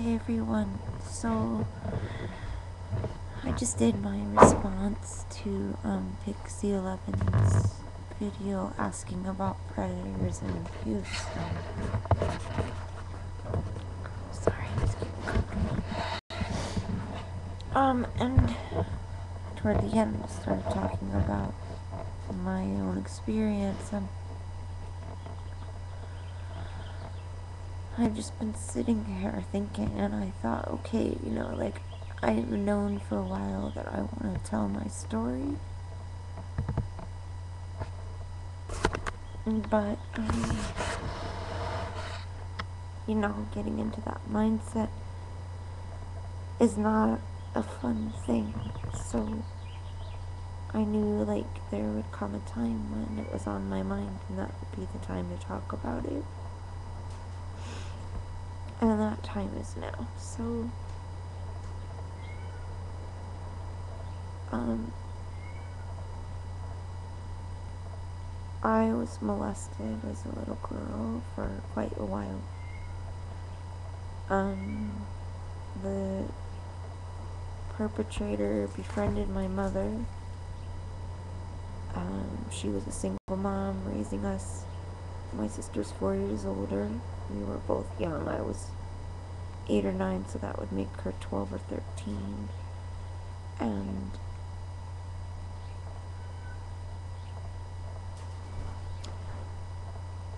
Hey everyone, so I just did my response to Pixie 11's video asking about predators and abuse. Sorry, I just keep cooking. And toward the end I started talking about my own experience, and I've just been sitting here thinking, and I thought, okay, like, I've known for a while that I want to tell my story, but, getting into that mindset is not a fun thing, so I knew, like, there would come a time when it was on my mind, and that would be the time to talk about it, and that time is now. So I was molested as a little girl for quite a while. The perpetrator befriended my mother. She was a single mom raising us. My sister's 4 years older. We were both young. I was 8 or 9, so that would make her 12 or 13. And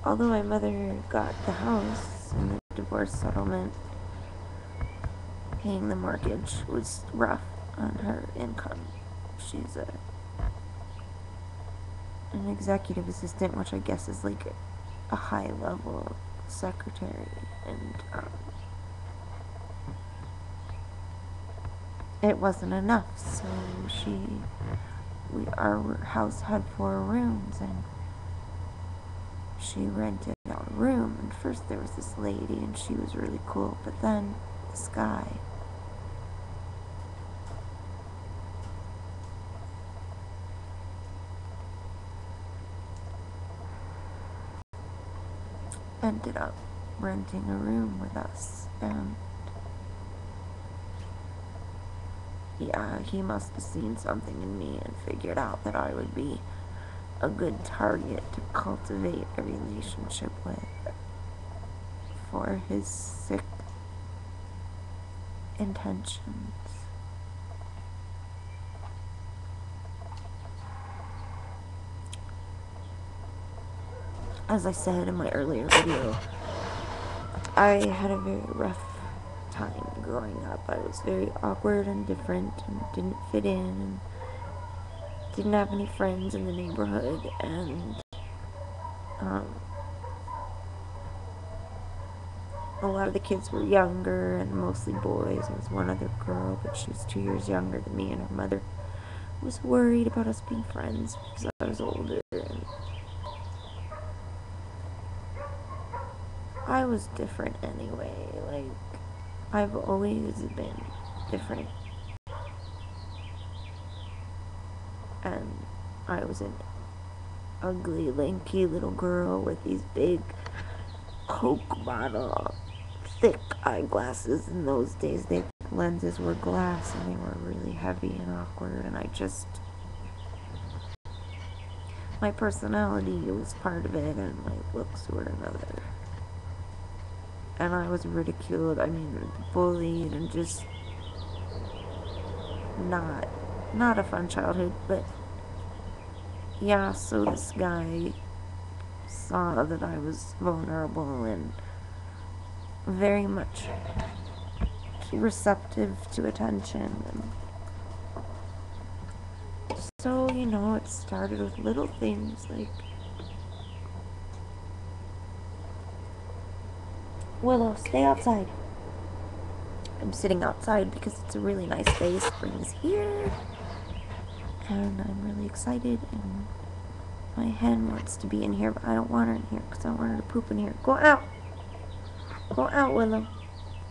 although my mother got the house and the divorce settlement, paying the mortgage was rough on her income. She's an executive assistant, which I guess is like a high-level secretary, and it wasn't enough, so our house had 4 rooms, and she rented out a room. And first there was this lady, and she was really cool, but then this guy ended up renting a room with us, and yeah, he must have seen something in me and figured out that I would be a good target to cultivate a relationship with for his sick intentions. As I said in my earlier video, I had a very rough time growing up. I was very awkward and different and didn't fit in and didn't have any friends in the neighborhood, and a lot of the kids were younger and mostly boys. There was one other girl, but she was 2 years younger than me, and her mother was worried about us being friends because I was older, and I was different anyway. Like, I've always been different, and I was an ugly, lanky little girl with these big Coke bottle, thick eyeglasses. In those days, the lenses were glass, and they were really heavy and awkward, and my personality was part of it, and my looks were another. And I was ridiculed, bullied, and just not a fun childhood. But yeah, so this guy saw that I was vulnerable and very much receptive to attention, and so, it started with little things like, Willow, stay outside. I'm sitting outside because it's a really nice day. Spring is here, and I'm really excited, and my hen wants to be in here, but I don't want her in here because I want her to poop in here. Go out! Go out, Willow.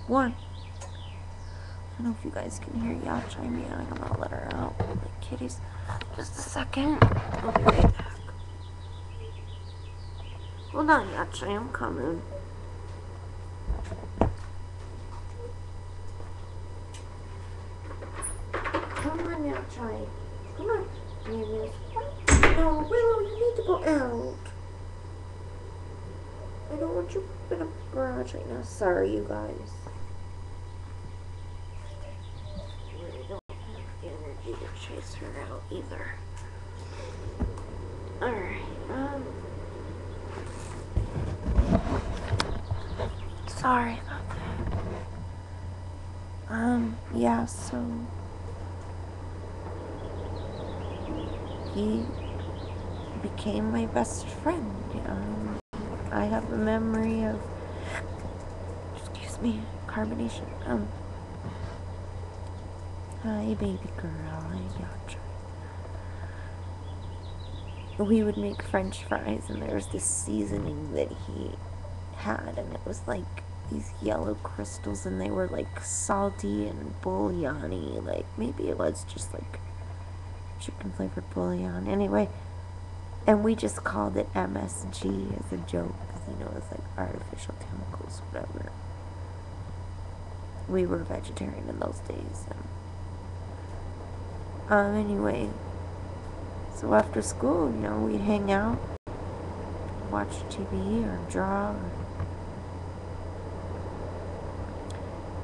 One. I don't know if you guys can hear y'all chiming in. I'm gonna let her out. Like kitties. Just a second. I'll be right back. Hold on, Yachi, I'm coming. garage right now. Sorry, you guys. I really don't have energy to chase her out either. Alright, sorry about that. Yeah, so he became my best friend. I have a memory of, excuse me, carbonation. Hi, baby girl. I got you. We would make French fries, and there was this seasoning that he had, and it was like these yellow crystals, and they were like salty and bouillon-y. Like, maybe it was just like chicken flavored bouillon. Anyway, and we just called it MSG as a joke, because, it's like artificial chemicals, whatever. We were vegetarian in those days. Anyway, so after school, we'd hang out, watch TV, or draw, or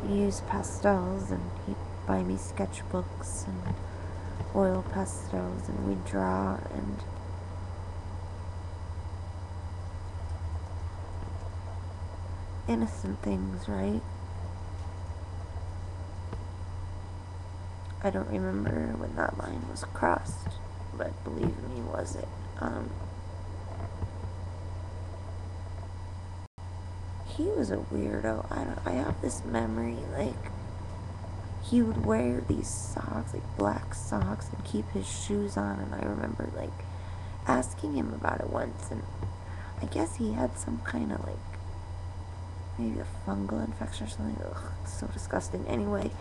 use pastels, and he'd buy me sketchbooks and oil pastels, and we'd draw, and innocent things, right? I don't remember when that line was crossed, but believe me, was it? He was a weirdo. I have this memory, like, he would wear these socks, like black socks, and keep his shoes on, and I remember, like, asking him about it once, and I guess he had some kind of, like, maybe a fungal infection or something. Ugh, it's so disgusting. Anyway,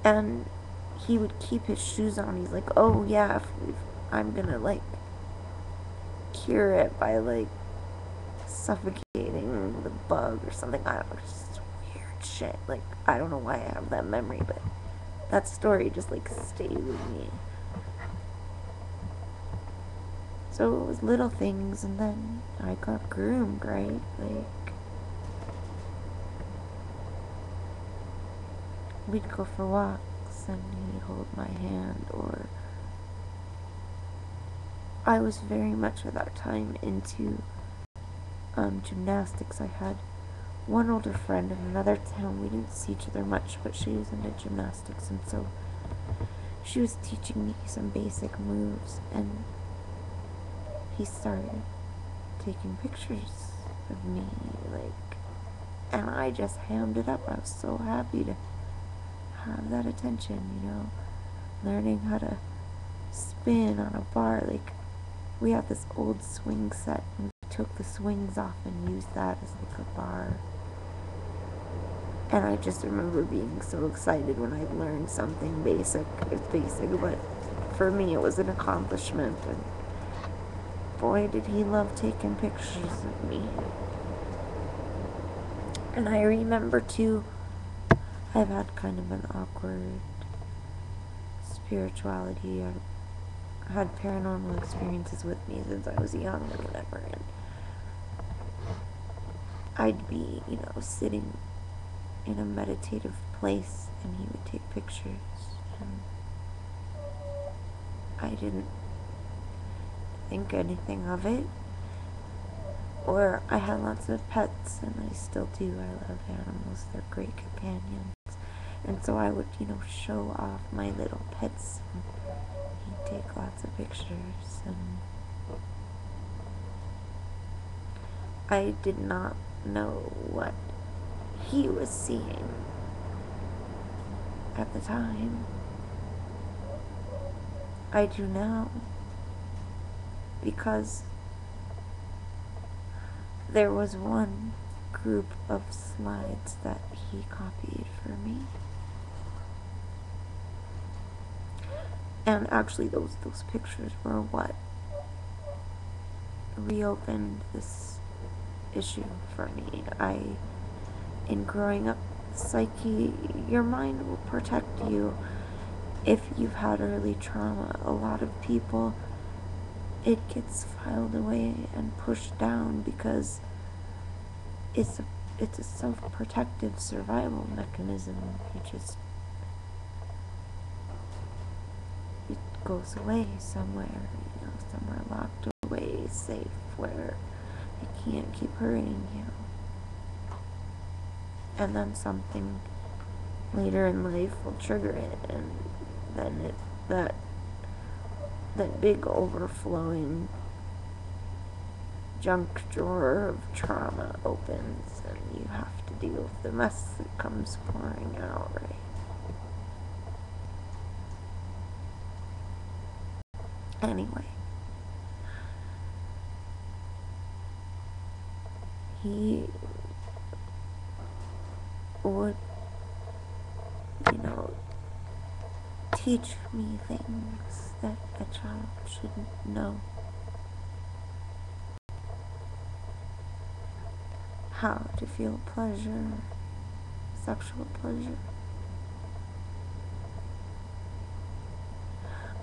and he would keep his shoes on. He's like, oh yeah, I'm gonna, like, cure it by, like, suffocating the bug or something. I don't know, just weird shit. Like, I don't know why I have that memory, but that story just, like, stayed with me. So it was little things, and then I got groomed, right? Like, we'd go for walks, and he'd hold my hand, or I was very much at that time into gymnastics. I had one older friend in another town. We didn't see each other much, but she was into gymnastics, and so she was teaching me some basic moves, and he started taking pictures of me, like, and I just hammed it up. I was so happy to have that attention, learning how to spin on a bar. Like, we had this old swing set, and we took the swings off and used that as, like, a bar. And I just remember being so excited when I learned something basic. It's basic, but for me it was an accomplishment, and boy did he love taking pictures of me. And I remember too, I've had kind of an awkward spirituality. I've had paranormal experiences with me since I was young or whatever, and I'd be, sitting in a meditative place, and he would take pictures, and I didn't think anything of it. Or I had lots of pets, and I still do. I love animals. They're great companions. And so I would, show off my little pets, and he'd take lots of pictures, and I did not know what he was seeing at the time. I do now, because there was one group of slides that he copied for me. And actually those pictures were what reopened this issue for me. In growing up, psyche, your mind will protect you if you've had early trauma. A lot of people, it gets filed away and pushed down because it's a self-protective survival mechanism. It goes away somewhere, somewhere locked away, safe, where it can't keep hurting you. And then something later in life will trigger it, and then that big overflowing junk drawer of trauma opens, and you have to deal with the mess that comes pouring out, right? Anyway, he would, teach me things that a child shouldn't know. How to feel pleasure, sexual pleasure.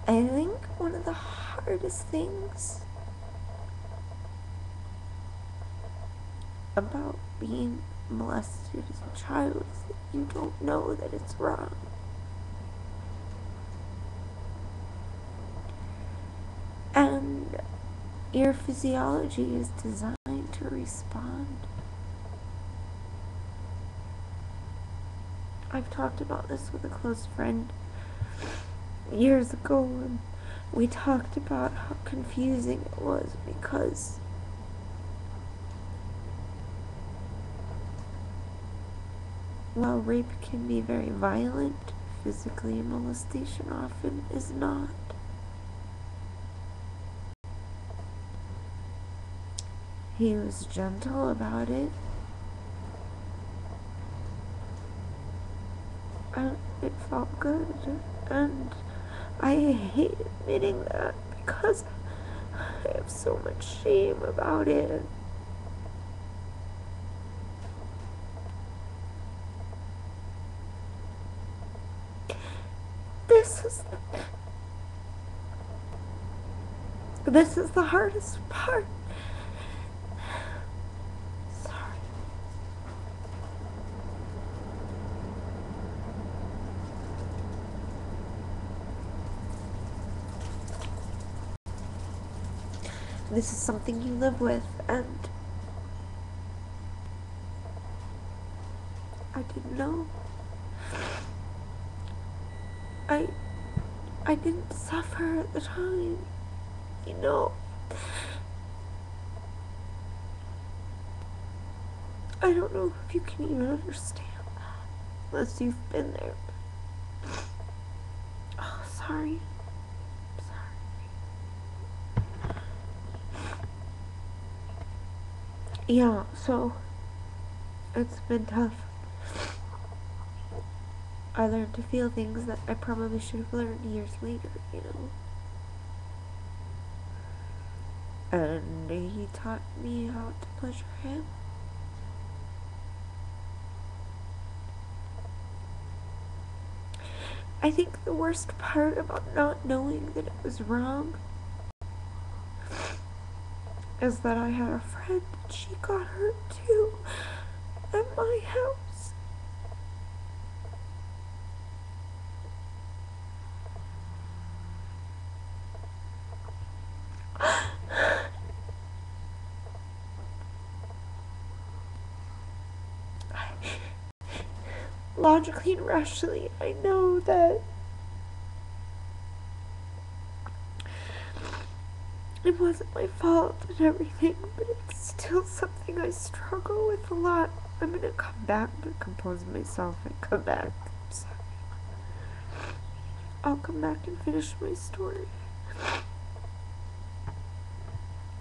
I think one of the hardest things about being molested as a child is that you don't know that it's wrong. And your physiology is designed to respond. I've talked about this with a close friend years ago, and we talked about how confusing it was because while rape can be very violent, physically, molestation often is not. He was gentle about it, and it felt good, and I hate admitting that because I have so much shame about it. This is the hardest part. Sorry. This is something you live with, and I didn't know. I didn't suffer at the time, I don't know if you can even understand that, unless you've been there. Oh, sorry. Yeah, so it's been tough. I learned to feel things that I probably should have learned years later, And he taught me how to pleasure him. I think the worst part about not knowing that it was wrong is that I had a friend and she got hurt too at my house. Logically and rationally, I know that it wasn't my fault and everything, but it's still something I struggle with a lot. I'm gonna come back, I'm gonna compose myself and come back. I'm sorry. I'll come back and finish my story.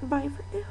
Bye for now.